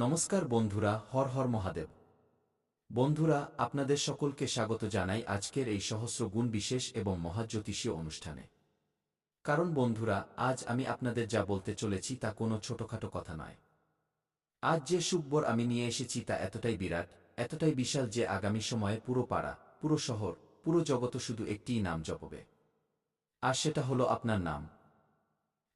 নমস্কার বন্ধুরা, হর হর মহাদেব। বন্ধুরা, আপনাদের সকলকে স্বাগত জানাই আজকের এই সহস্র গুণ বিশেষ এবং মহাজ্যোতিষীয় অনুষ্ঠানে। কারণ বন্ধুরা, আজ আমি আপনাদের যা বলতে চলেছি তা কোনো ছোটখাটো কথা নয়। আজ যে সুখবর আমি নিয়ে এসেছি তা এতটাই বিরাট, এতটাই বিশাল যে আগামী সময়ে পুরো পাড়া, পুরো শহর, পুরো জগৎ শুধু একটিই নাম জপবে। আর সেটা হলো আপনার নাম।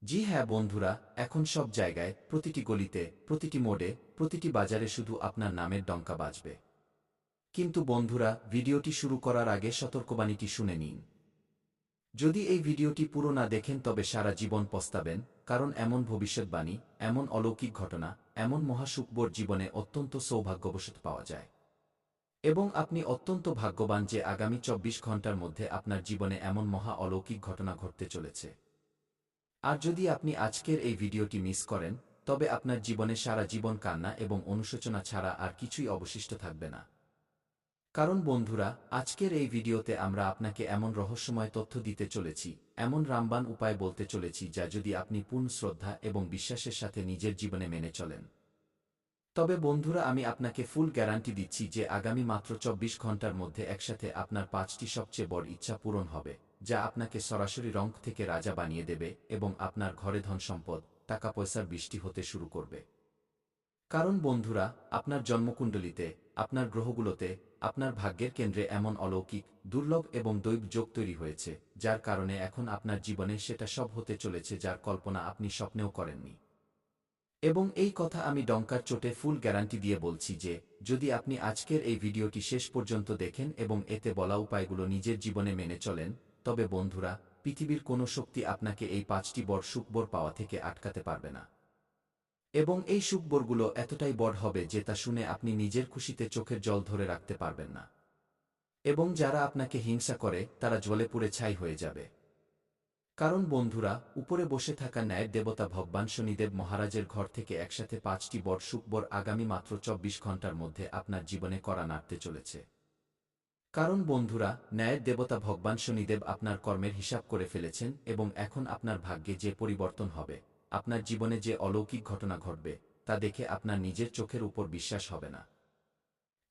জি হ্যাঁ বন্ধুরা, এখন সব জায়গায়, প্রতিটি গলিতে, প্রতিটি মোড়ে, প্রতিটি বাজারে শুধু আপনার নামের ডঙ্কা বাজবে। কিন্তু বন্ধুরা, ভিডিওটি শুরু করার আগে সতর্কবাণীটি শুনে নিন। যদি এই ভিডিওটি পুরো না দেখেন তবে সারা জীবন পস্তাবেন, কারণ এমন ভবিষ্যৎবাণী, এমন অলৌকিক ঘটনা, এমন মহাসুখবর জীবনে অত্যন্ত সৌভাগ্যবশত পাওয়া যায়। এবং আপনি অত্যন্ত ভাগ্যবান যে আগামী ২৪ ঘন্টার মধ্যে আপনার জীবনে এমন মহা অলৌকিক ঘটনা ঘটতে চলেছে। আর যদি আপনি আজকের এই ভিডিওটি মিস করেন, তবে আপনার জীবনে সারা জীবন কান্না এবং অনুশোচনা ছাড়া আর কিছুই অবশিষ্ট থাকবে না। কারণ বন্ধুরা, আজকের এই ভিডিওতে আমরা আপনাকে এমন রহস্যময় তথ্য দিতে চলেছি, এমন রামবাণ উপায় বলতে চলেছি যা যদি আপনি পূর্ণ শ্রদ্ধা এবং বিশ্বাসের সাথে নিজের জীবনে মেনে চলেন, তবে বন্ধুরা আমি আপনাকে ফুল গ্যারান্টি দিচ্ছি যে আগামী মাত্র ২৪ ঘন্টার মধ্যে একসাথে আপনার ৫টি সবচেয়ে বড় ইচ্ছা পূরণ হবে, যা আপনাকে সরাসরি রঙ্ক থেকে রাজা বানিয়ে দেবে এবং আপনার ঘরে ধন সম্পদ, টাকা পয়সার বৃষ্টি হতে শুরু করবে। কারণ বন্ধুরা, আপনার জন্মকুণ্ডলিতে, আপনার গ্রহগুলোতে, আপনার ভাগ্যের কেন্দ্রে এমন অলৌকিক, দুর্লভ এবং দৈব যোগ তৈরি হয়েছে, যার কারণে এখন আপনার জীবনে সেটা সব হতে চলেছে যার কল্পনা আপনি স্বপ্নেও করেননি। এবং এই কথা আমি ডঙ্কার চোটে ফুল গ্যারান্টি দিয়ে বলছি যে, যদি আপনি আজকের এই ভিডিওটি শেষ পর্যন্ত দেখেন এবং এতে বলা উপায়গুলো নিজের জীবনে মেনে চলেন, তবে বন্ধুরা, পৃথিবীর কোনো শক্তি আপনাকে এই ৫টি বড় সুখবর পাওয়া থেকে আটকাতে পারবে না। এবং এই সুখবরগুলো এতটাই বড় হবে যে তা শুনে আপনি নিজের খুশিতে চোখের জল ধরে রাখতে পারবেন না। এবং যারা আপনাকে হিংসা করে তারা জ্বলে পুড়ে ছাই হয়ে যাবে। কারণ বন্ধুরা, উপরে বসে থাকা ন্যায়ের দেবতা ভগবান শনিদেব মহারাজের ঘর থেকে একসাথে ৫টি বড় সুখবর আগামী মাত্র ২৪ ঘন্টার মধ্যে আপনার জীবনে করা নাড়তে চলেছে। কারণ বন্ধুরা, ন্যায়ের দেবতা ভগবান শনিদেব আপনার কর্মের হিসাব করে ফেলেছেন এবং এখন আপনার ভাগ্যে যে পরিবর্তন হবে, আপনার জীবনে যে অলৌকিক ঘটনা ঘটবে, তা দেখে আপনার নিজের চোখের উপর বিশ্বাস হবে না।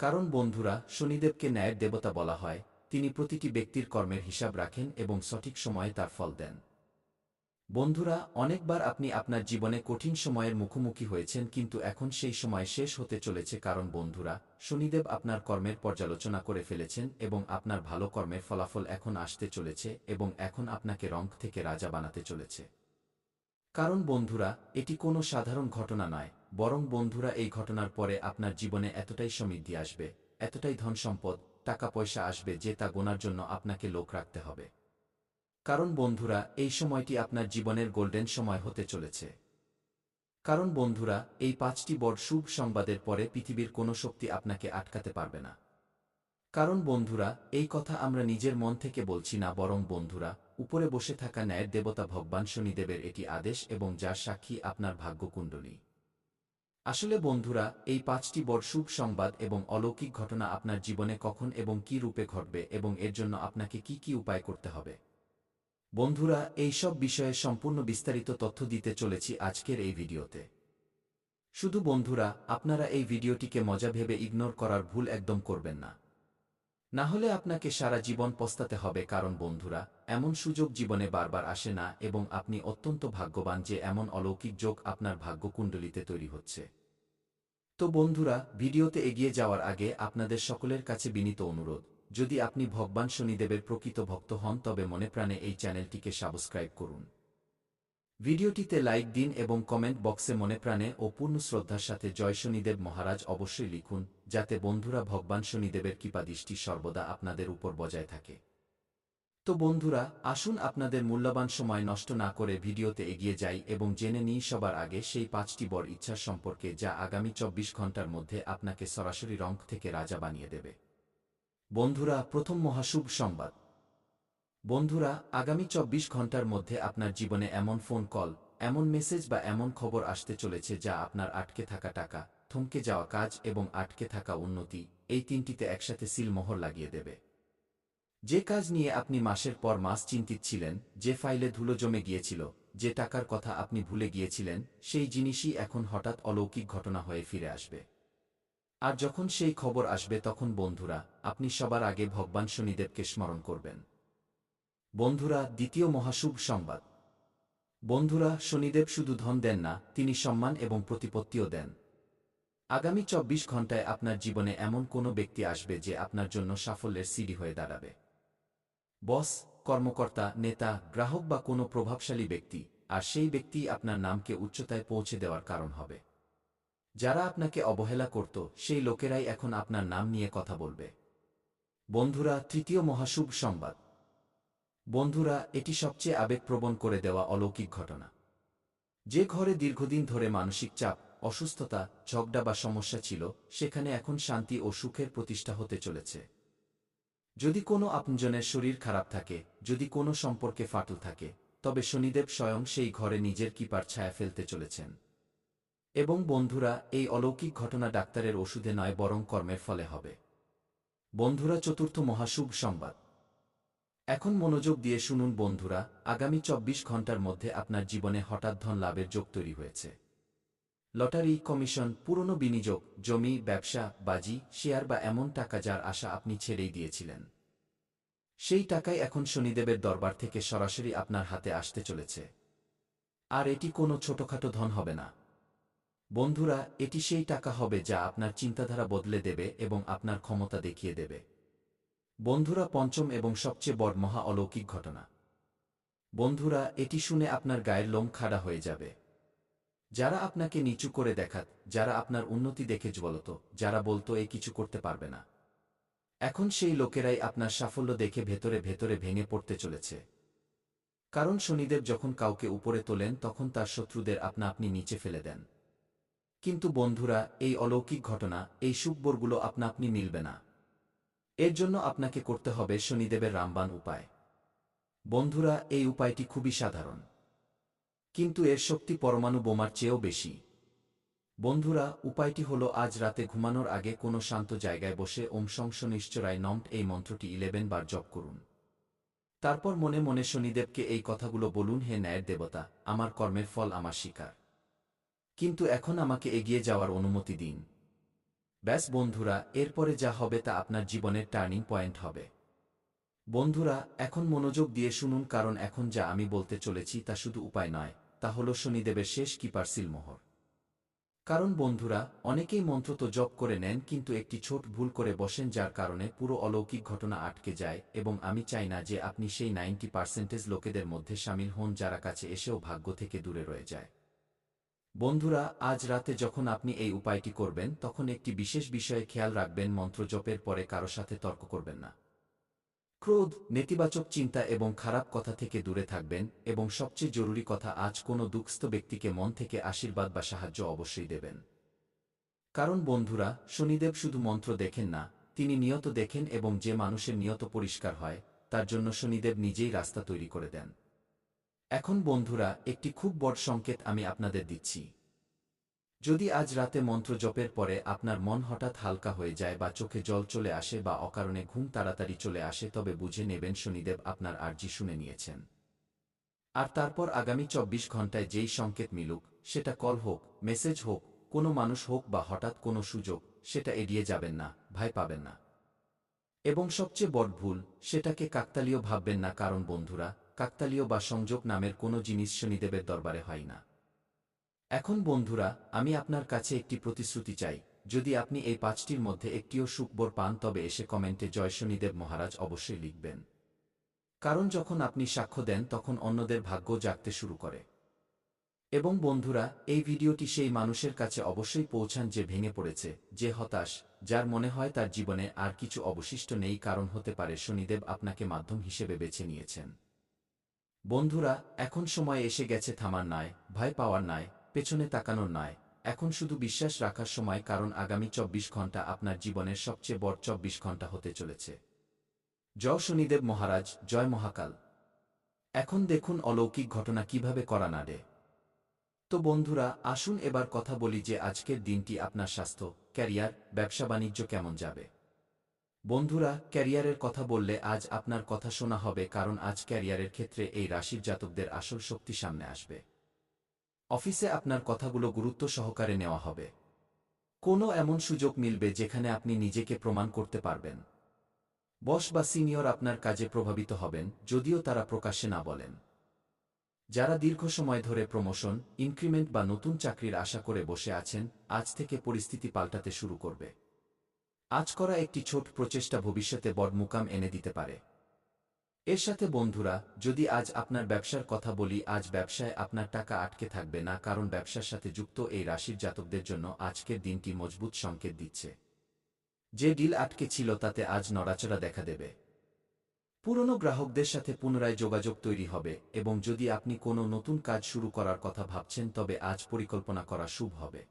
কারণ বন্ধুরা, শনিদেবকে ন্যায়ের দেবতা বলা হয়, তিনি প্রতিটি ব্যক্তির কর্মের হিসাব রাখেন এবং সঠিক সময়ে তার ফল দেন। বন্ধুরা, অনেকবার আপনি আপনার জীবনে কঠিন সময়ের মুখোমুখি হয়েছেন, কিন্তু এখন সেই সময় শেষ হতে চলেছে। কারণ বন্ধুরা, শনিদেব আপনার কর্মের পর্যালোচনা করে ফেলেছেন এবং আপনার ভালো কর্মের ফলাফল এখন আসতে চলেছে এবং এখন আপনাকে রঙ্ক থেকে রাজা বানাতে চলেছে। কারণ বন্ধুরা, এটি কোনো সাধারণ ঘটনা নয়, বরং বন্ধুরা এই ঘটনার পরে আপনার জীবনে এতটাই সমৃদ্ধি আসবে, এতটাই ধন সম্পদ, টাকা পয়সা আসবে যে তা গোনার জন্য আপনাকে লোক রাখতে হবে। কারণ বন্ধুরা, এই সময়টি আপনার জীবনের গোল্ডেন সময় হতে চলেছে। কারণ বন্ধুরা, এই ৫টি বড় শুভ সংবাদের পরে পৃথিবীর কোনো শক্তি আপনাকে আটকাতে পারবে না। কারণ বন্ধুরা, এই কথা আমরা নিজের মন থেকে বলছি না, বরং বন্ধুরা, উপরে বসে থাকা ন্যায়ের দেবতা ভগবান শনিদেবের এটি আদেশ এবং যার সাক্ষী আপনার ভাগ্যকুণ্ডলী। আসলে বন্ধুরা, এই ৫টি বড় শুভ সংবাদ এবং অলৌকিক ঘটনা আপনার জীবনে কখন এবং কী রূপে ঘটবে এবং এর জন্য আপনাকে কি কি উপায় করতে হবে, বন্ধুরা, এই সব বিষয়ে সম্পূর্ণ বিস্তারিত তথ্য দিতে চলেছি আজকের এই ভিডিওতে। শুধু বন্ধুরা, আপনারা এই ভিডিওটিকে মজা ভেবে ইগনোর করার ভুল একদম করবেন না। না হলে আপনাকে সারা জীবন পস্তাতে হবে। কারণ বন্ধুরা, এমন সুযোগ জীবনে বারবার আসে না এবং আপনি অত্যন্ত ভাগ্যবান যে এমন অলৌকিক যোগ আপনার ভাগ্যকুণ্ডলিতে তৈরি হচ্ছে। তো বন্ধুরা, ভিডিওতে এগিয়ে যাওয়ার আগে আপনাদের সকলের কাছে বিনীত অনুরোধ, যদি আপনি ভগবান শনিদেবের প্রকৃত ভক্ত হন তবে মনে প্রাণে এই চ্যানেলটিকে সাবস্ক্রাইব করুন। ভিডিওটিতে লাইক দিন এবং কমেন্ট বক্সে মনে প্রাণে ও পূর্ণ শ্রদ্ধার সাথে জয় শনিদেব মহারাজ অবশ্যই লিখুন, যাতে বন্ধুরা ভগবান শনিদেবের কৃপাদৃষ্টি সর্বদা আপনাদের উপর বজায় থাকে। তো বন্ধুরা, আসুন আপনাদের মূল্যবান সময় নষ্ট না করে ভিডিওতে এগিয়ে যাই এবং জেনে নিই সবার আগে সেই ৫টি বড় ইচ্ছার সম্পর্কে যা আগামী ২৪ ঘন্টার মধ্যে আপনাকে সরাসরি রঙ্ক থেকে রাজা বানিয়ে দেবে। বন্ধুরা, প্রথম মহাশুভ সংবাদ। বন্ধুরা, আগামী ২৪ ঘন্টার মধ্যে আপনার জীবনে এমন ফোন কল, এমন মেসেজ বা এমন খবর আসতে চলেছে যা আপনার আটকে থাকা টাকা, থমকে যাওয়া কাজ এবং আটকে থাকা উন্নতি, এই তিনটিতে একসাথে সিলমোহর লাগিয়ে দেবে। যে কাজ নিয়ে আপনি মাসের পর মাস চিন্তিত ছিলেন, যে ফাইলে ধুলো জমে গিয়েছিল, যে টাকার কথা আপনি ভুলে গিয়েছিলেন সেই জিনিসই এখন হঠাৎ অলৌকিক ঘটনা হয়ে ফিরে আসবে। আর যখন সেই খবর আসবে তখন বন্ধুরা আপনি সবার আগে ভগবান শনিদেবকে স্মরণ করবেন। বন্ধুরা, দ্বিতীয় মহাশুভ সংবাদ। বন্ধুরা, শনিদেব শুধু ধন দেন না, তিনি সম্মান এবং প্রতিপত্তিও দেন। আগামী ২৪ ঘণ্টায় আপনার জীবনে এমন কোনো ব্যক্তি আসবে যে আপনার জন্য সাফল্যের সিঁড়ি হয়ে দাঁড়াবে। বস, কর্মকর্তা, নেতা, গ্রাহক বা কোনো প্রভাবশালী ব্যক্তি, আর সেই ব্যক্তি আপনার নামকে উচ্চতায় পৌঁছে দেওয়ার কারণ হবে। যারা আপনাকে অবহেলা করত সেই লোকেরাই এখন আপনার নাম নিয়ে কথা বলবে। বন্ধুরা, তৃতীয় মহাশুভ সংবাদ। বন্ধুরা, এটি সবচেয়ে আবেগপ্রবণ করে দেওয়া অলৌকিক ঘটনা। যে ঘরে দীর্ঘদিন ধরে মানসিক চাপ, অসুস্থতা, ঝগড়া বা সমস্যা ছিল, সেখানে এখন শান্তি ও সুখের প্রতিষ্ঠা হতে চলেছে। যদি কোনো আপনজনের শরীর খারাপ থাকে, যদি কোনো সম্পর্কে ফাটল থাকে, তবে শনিদেব স্বয়ং সেই ঘরে নিজের কৃপার ছায়া ফেলতে চলেছেন। এবং বন্ধুরা, এই অলৌকিক ঘটনা ডাক্তারের ওষুধে নয় বরং কর্মের ফলে হবে। বন্ধুরা, চতুর্থ মহাশুভ সংবাদ। এখন মনোযোগ দিয়ে শুনুন বন্ধুরা, আগামী ২৪ ঘণ্টার মধ্যে আপনার জীবনে হঠাৎ ধন লাভের যোগ তৈরি হয়েছে। লটারি, কমিশন, পুরনো বিনিয়োগ, জমি, ব্যবসা, বাজি, শেয়ার বা এমন টাকা যার আশা আপনি ছেড়েই দিয়েছিলেন, সেই টাকাই এখন শনিদেবের দরবার থেকে সরাসরি আপনার হাতে আসতে চলেছে। আর এটি কোনো ছোটখাটো ধন হবে না। বন্ধুরা, এটি সেই টাকা হবে যা আপনার চিন্তাধারা বদলে দেবে এবং আপনার ক্ষমতা দেখিয়ে দেবে। বন্ধুরা, পঞ্চম এবং সবচেয়ে বড় মহা অলৌকিক ঘটনা। বন্ধুরা, এটি শুনে আপনার গায়ের লোম খাড়া হয়ে যাবে। যারা আপনাকে নিচু করে দেখাত, যারা আপনার উন্নতি দেখে জ্বলত, যারা বলতো এ কিছু করতে পারবে না, এখন সেই লোকেরাই আপনার সাফল্য দেখে ভেতরে ভেতরে ভেঙে পড়তে চলেছে। কারণ শনিদেব যখন কাউকে উপরে তোলেন তখন তার শত্রুদের আপনা আপনি নিচে ফেলে দেন। কিন্তু বন্ধুরা, এই অলৌকিক ঘটনা, এই সুখবরগুলো আপনা আপনি মিলবে না। এর জন্য আপনাকে করতে হবে শনিদেবের রামবাণ উপায়। বন্ধুরা, এই উপায়টি খুবই সাধারণ, কিন্তু এর শক্তি পরমাণু বোমার চেয়েও বেশি। বন্ধুরা, উপায়টি হলো আজ রাতে ঘুমানোর আগে কোনো শান্ত জায়গায় বসে ওম শং শনিশ্চরায় নমঃ এই মন্ত্রটি 11 বার জপ করুন। তারপর মনে মনে শনিদেবকে এই কথাগুলো বলুন, হে ন্যায়ের দেবতা, আমার কর্মের ফল আমার স্বীকার, কিন্তু এখন আমাকে এগিয়ে যাওয়ার অনুমতি দিন। ব্যাস বন্ধুরা, এরপরে যা হবে তা আপনার জীবনের টার্নিং পয়েন্ট হবে। বন্ধুরা, এখন মনোযোগ দিয়ে শুনুন, কারণ এখন যা আমি বলতে চলেছি তা শুধু উপায় নয়, তা হল শনিদেবের শেষ কৃপার সিলমোহর। কারণ বন্ধুরা, অনেকেই মন্ত্র তো জপ করে নেন কিন্তু একটি ছোট ভুল করে বসেন যার কারণে পুরো অলৌকিক ঘটনা আটকে যায়, এবং আমি চাই না যে আপনি সেই 90% লোকেদের মধ্যে শামিল হন যারা কাছে এসেও ভাগ্য থেকে দূরে রয়ে যায়। বন্ধুরা, আজ রাতে যখন আপনি এই উপায়টি করবেন তখন একটি বিশেষ বিষয়ে খেয়াল রাখবেন, মন্ত্র জপের পরে কারো সাথে তর্ক করবেন না। ক্রোধ, নেতিবাচক চিন্তা এবং খারাপ কথা থেকে দূরে থাকবেন, এবং সবচেয়ে জরুরি কথা, আজ কোনো দুঃস্থ ব্যক্তিকে মন থেকে আশীর্বাদ বা সাহায্য অবশ্যই দেবেন। কারণ বন্ধুরা, শনিদেব শুধু মন্ত্র দেখেন না, তিনি নিয়ত দেখেন, এবং যে মানুষের নিয়ত পরিষ্কার হয় তার জন্য শনিদেব নিজেই রাস্তা তৈরি করে দেন। এখন বন্ধুরা, একটি খুব বড় সংকেত আমি আপনাদের দিচ্ছি। যদি আজ রাতে মন্ত্র জপের পরে আপনার মন হঠাৎ হালকা হয়ে যায় বা চোখে জল চলে আসে বা অকারণে ঘুম তাড়াতাড়ি চলে আসে, তবে বুঝে নেবেন শনিদেব আপনার আর্জি শুনে নিয়েছেন। আর তারপর আগামী ২৪ ঘণ্টায় যেই সংকেত মিলুক, সেটা কল হোক, মেসেজ হোক, কোনো মানুষ হোক বা হঠাৎ কোনো সুযোগ, সেটা এড়িয়ে যাবেন না, ভয় পাবেন না। এবং সবচেয়ে বড় ভুল, সেটাকে কাকতালীয় ভাববেন না, কারণ বন্ধুরা, কাকতালীয় বা সংযোগ নামের কোনো জিনিস শনিদেবের দরবারে হয় না। এখন বন্ধুরা, আমি আপনার কাছে একটি প্রতিশ্রুতি চাই, যদি আপনি এই ৫টির মধ্যে একটিও সুখবর পান তবে এসে কমেন্টে জয় শনিদেব মহারাজ অবশ্যই লিখবেন। কারণ যখন আপনি সাক্ষ্য দেন তখন অন্যদের ভাগ্য জাগতে শুরু করে। এবং বন্ধুরা, এই ভিডিওটি সেই মানুষের কাছে অবশ্যই পৌঁছান যে ভেঙে পড়েছে, যে হতাশ, যার মনে হয় তার জীবনে আর কিছু অবশিষ্ট নেই, কারণ হতে পারে শনিদেব আপনাকে মাধ্যম হিসেবে বেছে নিয়েছেন। বন্ধুরা, এখন সময় এসে গেছে থামার নয়, ভয় পাওয়ার নয়, পেছনে তাকানোর নয়, এখন শুধু বিশ্বাস রাখার সময়, কারণ আগামী ২৪ ঘণ্টা আপনার জীবনের সবচেয়ে বড় ২৪ ঘণ্টা হতে চলেছে। জয় শনিদেব মহারাজ, জয় মহাকাল। এখন দেখুন অলৌকিক ঘটনা কিভাবে করা নাড়ে। তো বন্ধুরা, আসুন এবার কথা বলি যে আজকের দিনটি আপনার স্বাস্থ্য, ক্যারিয়ার, ব্যবসা বাণিজ্য কেমন যাবে। বন্ধুরা, ক্যারিয়ারের কথা বললে আজ আপনার কথা শোনা হবে, কারণ আজ ক্যারিয়ারের ক্ষেত্রে এই রাশির জাতকদের আসল শক্তি সামনে আসবে। অফিসে আপনার কথাগুলো গুরুত্ব সহকারে নেওয়া হবে। কোনো এমন সুযোগ মিলবে যেখানে আপনি নিজেকে প্রমাণ করতে পারবেন। বস বা সিনিয়র আপনার কাজে প্রভাবিত হবেন, যদিও তারা প্রকাশ্যে না বলেন। যারা দীর্ঘ সময় ধরে প্রমোশন, ইনক্রিমেন্ট বা নতুন চাকরির আশা করে বসে আছেন, আজ থেকে পরিস্থিতি পাল্টাতে শুরু করবে। আজ করা একটি ছোট প্রচেষ্টা ভবিষ্যতে বড় মুকাম এনে দিতে পারে। এর সাথে বন্ধুরা, যদি আজ আপনার ব্যবসার কথা বলি, আজ ব্যবসায় আপনার টাকা আটকে থাকবে না, কারণ ব্যবসার সাথে যুক্ত এই রাশির জাতকদের জন্য আজকের দিনটি মজবুত সংকেত দিচ্ছে। যে ডিল আটকে ছিল তাতে আজ নড়াচড়া দেখা দেবে। পুরনো গ্রাহকদের সাথে পুনরায় যোগাযোগ তৈরি হবে, এবং যদি আপনি কোনো নতুন কাজ শুরু করার কথা ভাবছেন তবে আজ পরিকল্পনা করা শুভ হবে।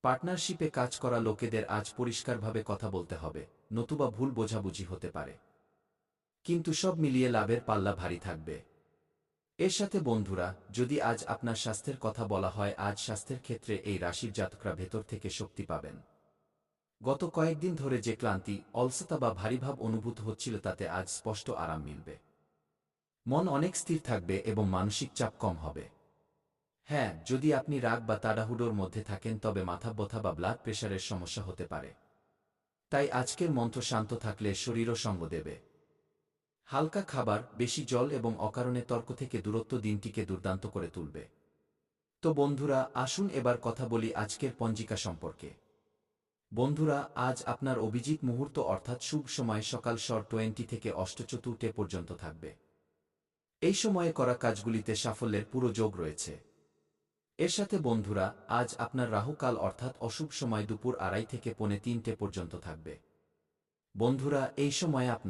পার্টনারশিপে কাজ করা লোকেদের আজ পরিষ্কারভাবে কথা বলতে হবে, নতুবা ভুল বোঝাবুঝি হতে পারে। কিন্তু সব মিলিয়ে লাভের পাল্লা ভারী থাকবে। এর সাথে বন্ধুরা, যদি আজ আপনার স্বাস্থ্যের কথা বলা হয়, আজ স্বাস্থ্যের ক্ষেত্রে এই রাশির জাতকরা ভেতর থেকে শক্তি পাবেন। গত কয়েকদিন ধরে যে ক্লান্তি, অলসতা বা ভারীভাব অনুভূত হচ্ছিল তাতে আজ স্পষ্ট আরাম মিলবে। মন অনেক স্থির থাকবে এবং মানসিক চাপ কম হবে। হ্যাঁ, যদি আপনি রাগ বা তাড়াহুড়োর মধ্যে থাকেন তবে মাথা ব্যথা বা ব্লাড প্রেশারের সমস্যা হতে পারে। তাই আজকের মন্ত্র শান্ত থাকলে শরীরও সঙ্গ দেবে। হালকা খাবার, বেশি জল এবং অকারণে তর্ক থেকে দূরত্ব দিনটিকে দুর্দান্ত করে তুলবে। তো বন্ধুরা, আসুন এবার কথা বলি আজকের পঞ্জিকা সম্পর্কে। বন্ধুরা, আজ আপনার অভিজিৎ মুহূর্ত অর্থাৎ শুভ সময় সকাল 20 থেকে 8:04 পর্যন্ত থাকবে। এই সময়ে করা কাজগুলিতে সাফল্যের পুরো যোগ রয়েছে। এর সাথে বন্ধুরা, আজ আপনার রাহুকাল অর্থাৎ অশুভ সময় দুপুর 2:30 থেকে 3:45 পর্যন্ত থাকবে। বন্ধুরা, এই সময়ে আপনার